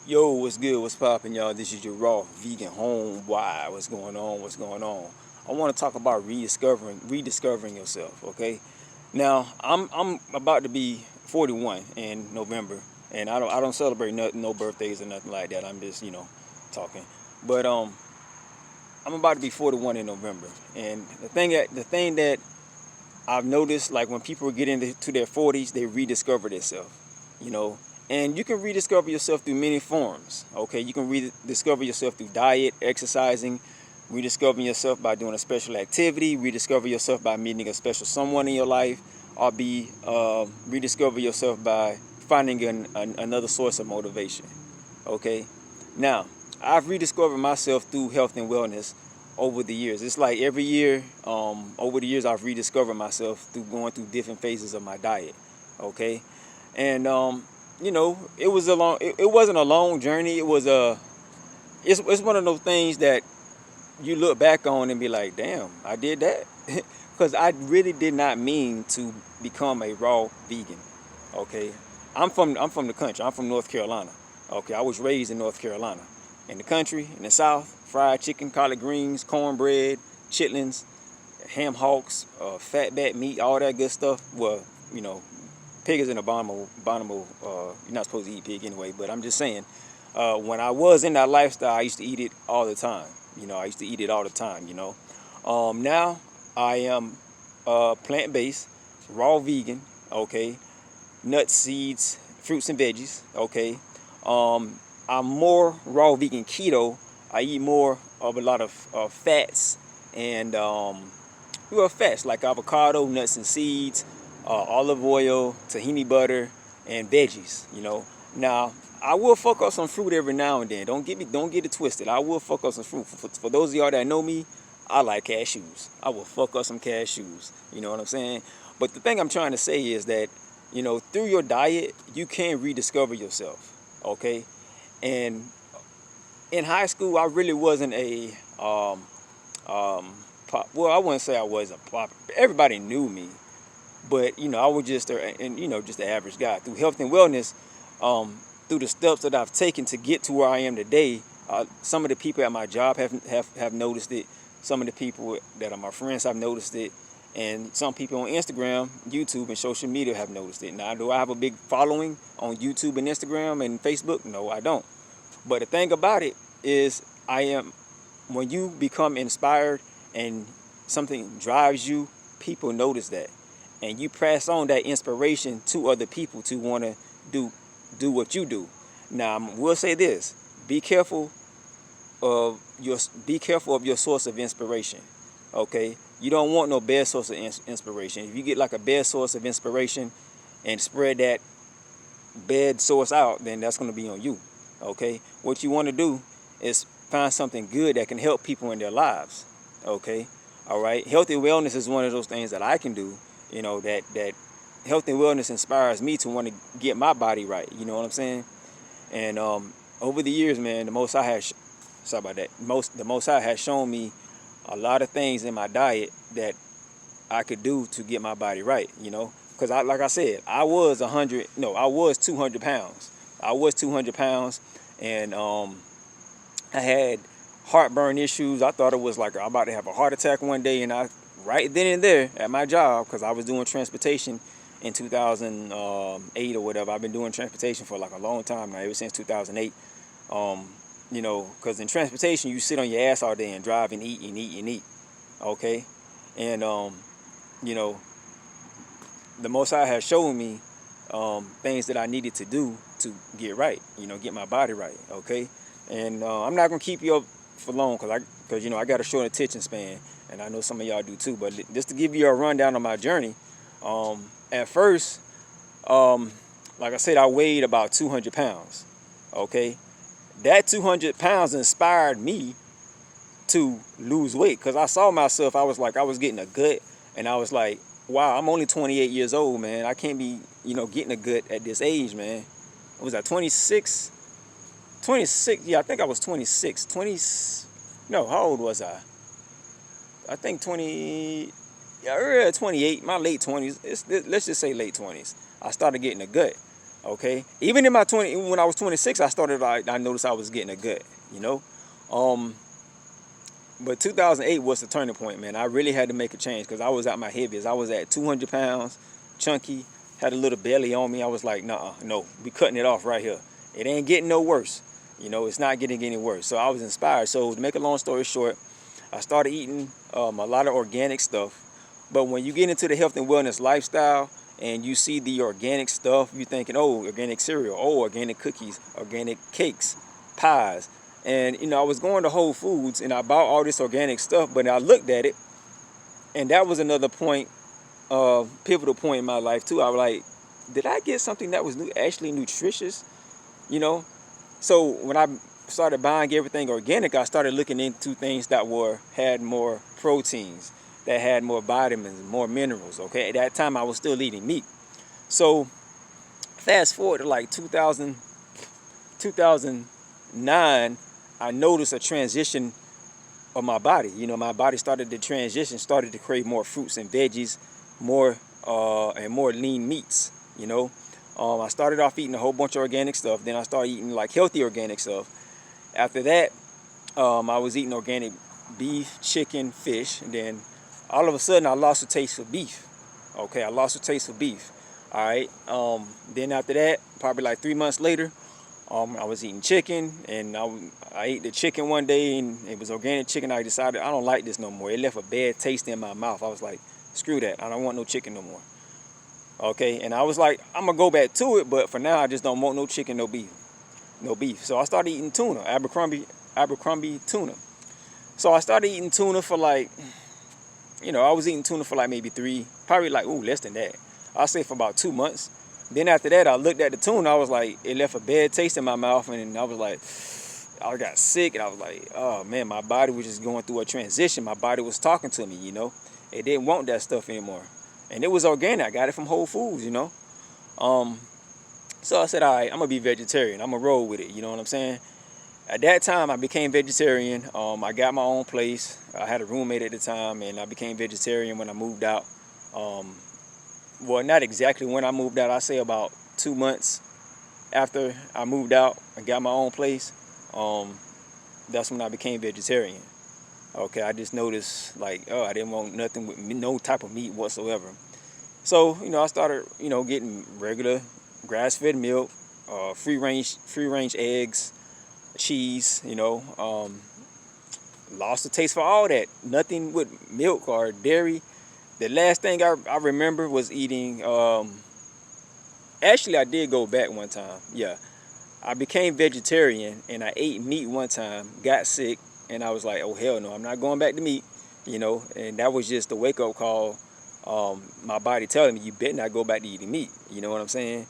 Yo, what's good? What's poppin', y'all? This is your raw vegan home. Why? What's going on? What's going on? I want to talk about rediscovering yourself. Okay. Now, I'm about to be 41 in November, and I don't celebrate no birthdays or nothing like that. I'm just talking. But I'm about to be 41 in November, and the thing that I've noticed, like when people get into their 40s, they rediscover themselves, you know. And you can rediscover yourself through many forms. Okay, you can rediscover yourself through diet, exercising, rediscovering yourself by doing a special activity, rediscover yourself by meeting a special someone in your life, or be rediscover yourself by finding another source of motivation. Okay, now I've rediscovered myself through health and wellness over the years. It's like every year, over the years, I've rediscovered myself through going through different phases of my diet. Okay, and it was it wasn't a long journey. It's one of those things that you look back on and be like, damn, I did that, because I really did not mean to become a raw vegan. Okay, I'm from the country. I'm from North Carolina. Okay, I was raised in North Carolina, in the country, in the South. Fried chicken, collard greens, cornbread, chitlins, ham hocks, fatback meat, all that good stuff. Well, you know, pig is an abominable. You're not supposed to eat pig anyway. But I'm just saying, when I was in that lifestyle, I used to eat it all the time. I used to eat it all the time. Now I am plant-based, raw vegan. Okay, nuts, seeds, fruits and veggies. Okay, I'm more raw vegan keto. I eat more of a lot of fats and fats like avocado, nuts and seeds, olive oil, tahini butter, and veggies. Now I will fuck up some fruit every now and then. Don't get it twisted. I will fuck up some fruit. For those of y'all that know me, I like cashews. I will fuck up some cashews. You know what I'm saying? But the thing I'm trying to say is that through your diet, you can rediscover yourself. Okay, and in high school, I really wasn't a well, I wouldn't say I was a pop. Everybody knew me, but I was just just the average guy. Through health and wellness, through the steps that I've taken to get to where I am today, some of the people at my job have noticed it. Some of the people that are my friends have noticed it, and some people on Instagram, YouTube, and social media have noticed it. Now, do I have a big following on YouTube and Instagram and Facebook? No, I don't. But the thing about it is, when you become inspired and something drives you, people notice that, and you pass on that inspiration to other people to want to do what you do. Now, I will say this: be careful be careful of your source of inspiration. Okay, you don't want no bad source of inspiration. If you get like a bad source of inspiration and spread that bad source out, then that's going to be on you. Okay, what you want to do is find something good that can help people in their lives. Okay, all right. Health and wellness is one of those things that I can do. That health and wellness inspires me to want to get my body right. You know what I'm saying? And over the years, man, sorry about that. The Most High has shown me a lot of things in my diet that I could do to get my body right. Because like I said, I was 200 pounds. I was 200 pounds, and I had heartburn issues. I thought it was like I'm about to have a heart attack one day, and right then and there at my job, because I was doing transportation in 2008 or whatever. I've been doing transportation for like a long time now, ever since 2008. Because in transportation, you sit on your ass all day and drive and eat and eat and eat. Okay, and you know, the Most High has shown me things that I needed to do to get right. Get my body right. Okay, and I'm not gonna keep you up for long because I got a short attention span, and I know some of y'all do too. But just to give you a rundown of my journey, at first, like I said, I weighed about 200 pounds. Okay, that 200 pounds inspired me to lose weight because I saw myself. I was getting a gut, and I was like, wow, I'm only 28 years old, man. I can't be, getting a gut at this age, man. I was at 26. 26, yeah, I think I was 26. No, how old was I? I think 20, yeah, 28, my late 20s. Let's just say late 20s. I started getting a gut. Okay, even in my 20, even when I was 26, I noticed I was getting a gut, you know. Um, but 2008 was the turning point, man. I really had to make a change because I was at my heaviest. I was at 200 pounds, chunky, had a little belly on me. I was like, nah, no, we cutting it off right here. It ain't getting no worse. You know, it's not getting any worse. So I was inspired. So to make a long story short, I started eating a lot of organic stuff. But when you get into the health and wellness lifestyle and you see the organic stuff, you're thinking, oh, organic cereal, oh, organic cookies, organic cakes, pies. And, you know, I was going to Whole Foods and I bought all this organic stuff, but I looked at it, and that was another point, pivotal point in my life too. I was like, did I get something that was actually nutritious? You know? So when I started buying everything organic, I started looking into things that had more proteins, that had more vitamins, more minerals. Okay, at that time I was still eating meat. So fast forward to like 2009, I noticed a transition of my body. You know, my body started to transition, started to crave more fruits and veggies, more and more lean meats. You know, I started off eating a whole bunch of organic stuff. Then I started eating like healthy organic stuff. After that, I was eating organic beef, chicken, fish, and then all of a sudden I lost the taste for beef. Okay, I lost the taste for beef. All right. Then after that, probably like 3 months later, I was eating chicken, and I ate the chicken one day, and it was organic chicken. I decided I don't like this no more. It left a bad taste in my mouth. I was like, screw that. I don't want no chicken no more. Okay, and I was like, I'm gonna go back to it, but for now I just don't want no chicken, no beef. So I started eating tuna, Abercrombie tuna. So I started eating tuna for like, I was eating tuna for like maybe probably like, less than that. I'll say for about 2 months. Then after that, I looked at the tuna. I was like, it left a bad taste in my mouth, and I was like, I got sick, and I was like, oh man, my body was just going through a transition. My body was talking to me, It didn't want that stuff anymore, and it was organic. I got it from Whole Foods, So I said, all right, I'm gonna be vegetarian. I'm gonna roll with it. You know what I'm saying? At that time, I became vegetarian. I got my own place. I had a roommate at the time, and I became vegetarian when I moved out. Well, not exactly when I moved out. I say about 2 months after I moved out and got my own place. That's when I became vegetarian. Okay, I just noticed like, I didn't want nothing with no type of meat whatsoever. So, I started, getting regular grass-fed milk, free range eggs, cheese, lost the taste for all that. Nothing with milk or dairy. The last thing I remember was eating, actually I did go back one time. Yeah, I became vegetarian and I ate meat one time, got sick, and I was like, oh hell no, I'm not going back to meat, and that was just the wake-up call. My body telling me, you better not go back to eating meat, you know what I'm saying?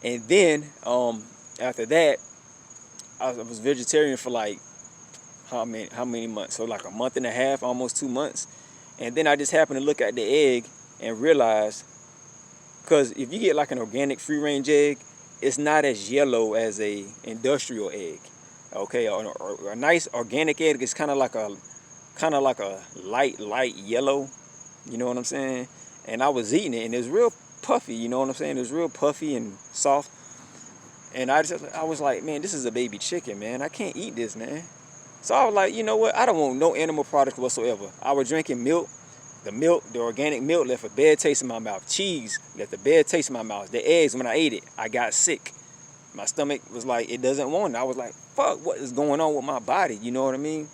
And then after that, I was vegetarian for like how many months? So like a month and a half, almost 2 months. And then I just happened to look at the egg and realize, because if you get like an organic free range egg, it's not as yellow as a industrial egg. Okay, a nice organic egg is kind of like a light yellow. You know what I'm saying? And I was eating it, and it was real puffy. You know what I'm saying? It was real puffy and soft. And I was like, man, this is a baby chicken, man. I can't eat this, man. So I was like, you know what? I don't want no animal products whatsoever. I was drinking milk. The organic milk left a bad taste in my mouth. Cheese left a bad taste in my mouth. The eggs, when I ate it, I got sick. My stomach was like, it doesn't want it. I was like, fuck, what is going on with my body? You know what I mean?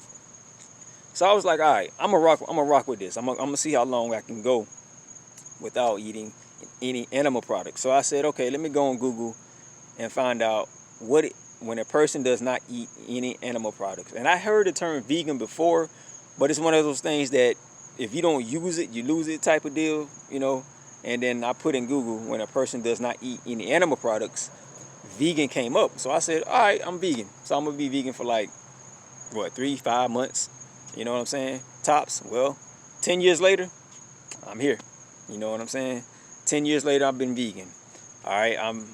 So I was like, all right, I'm gonna rock with this. I'm gonna see how long I can go without eating any animal products. So I said, okay, let me go on Google and find out when a person does not eat any animal products. And I heard the term vegan before, but it's one of those things that if you don't use it, you lose it type of deal, And then I put in Google, when a person does not eat any animal products, vegan came up. So I said, all right, I'm vegan. So I'm gonna be vegan for like, 3-5 months. You know what I'm saying? Tops. Well, 10 years later, I'm here. You know what I'm saying? 10 years later, I've been vegan. All right, I'm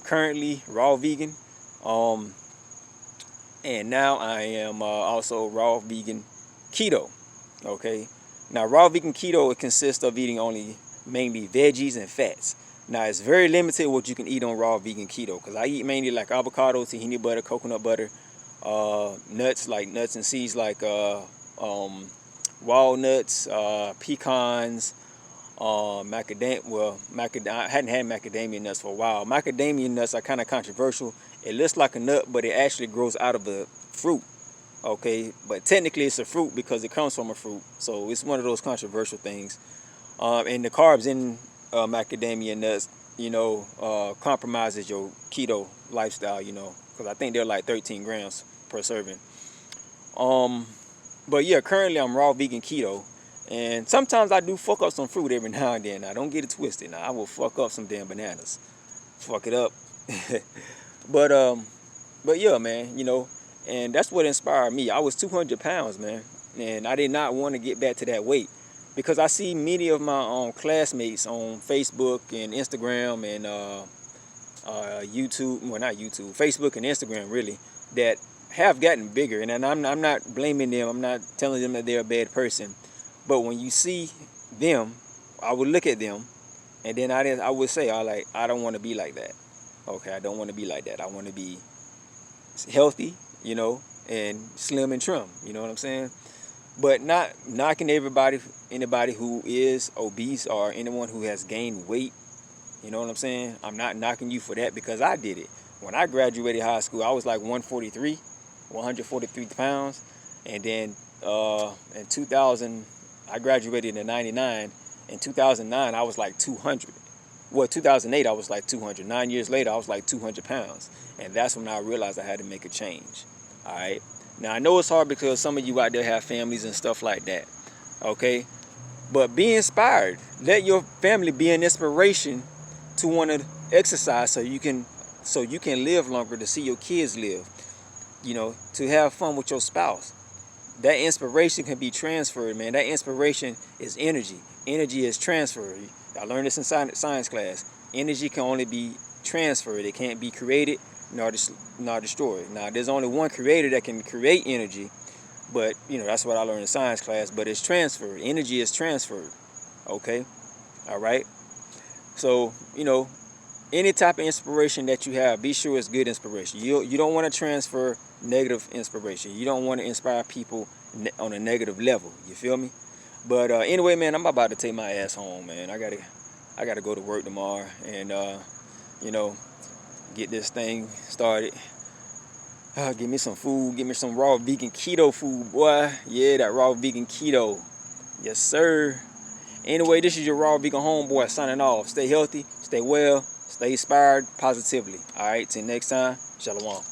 currently raw vegan, and now I am also raw vegan keto. Okay, now raw vegan keto, it consists of eating only mainly veggies and fats. Now, it's very limited what you can eat on raw vegan keto, because I eat mainly like avocado, tahini butter, coconut butter, nuts and seeds like walnuts, pecans, I hadn't had macadamia nuts for a while. Macadamia nuts are kind of controversial. It looks like a nut, but it actually grows out of a fruit. Okay, but technically it's a fruit because it comes from a fruit. So it's one of those controversial things. And the carbs in macadamia nuts, compromises your keto lifestyle, because I think they're like 13 grams per serving. But yeah, currently I'm raw vegan keto. And sometimes I do fuck up some fruit every now and then. Now, don't get it twisted. Now, I will fuck up some damn bananas. Fuck it up. But yeah, man, and that's what inspired me. I was 200 pounds, man. And I did not want to get back to that weight. Because I see many of my classmates on Facebook and Instagram and YouTube. Well, not YouTube. Facebook and Instagram, really. That have gotten bigger. And I'm not blaming them. I'm not telling them that they're a bad person. But when you see them, I would look at them, and then I would say, I don't want to be like that. Okay, I don't want to be like that. I want to be healthy, and slim and trim. You know what I'm saying? But not knocking anybody who is obese or anyone who has gained weight. You know what I'm saying? I'm not knocking you for that, because I did it. When I graduated high school, I was like 143 pounds, and then in 2000. I graduated in 99. In 2009, I was like 200. Well, 2008, I was like 200. 9 years later, I was like 200 pounds. And that's when I realized I had to make a change. All right? Now, I know it's hard because some of you out there have families and stuff like that. Okay? But be inspired. Let your family be an inspiration to want to exercise so you can live longer, to see your kids live. To have fun with your spouse. That inspiration can be transferred, man. That inspiration is energy. Energy is transferred. I learned this in science class. Energy can only be transferred. It can't be created nor destroyed. Now, there's only one creator that can create energy, but, that's what I learned in science class. But it's transferred. Energy is transferred. Okay? All right? So, any type of inspiration that you have, be sure it's good inspiration. You don't want to transfer negative inspiration. You don't want to inspire people on a negative level. You feel me? But anyway, man, I'm about to take my ass home, man. I gotta go to work tomorrow and get this thing started. Give me some food. Give me some raw vegan keto food, boy. Yeah, that raw vegan keto. Yes, sir. Anyway, this is your raw vegan homeboy signing off. Stay healthy, stay well, stay inspired positively. All right, till next time. Shalom.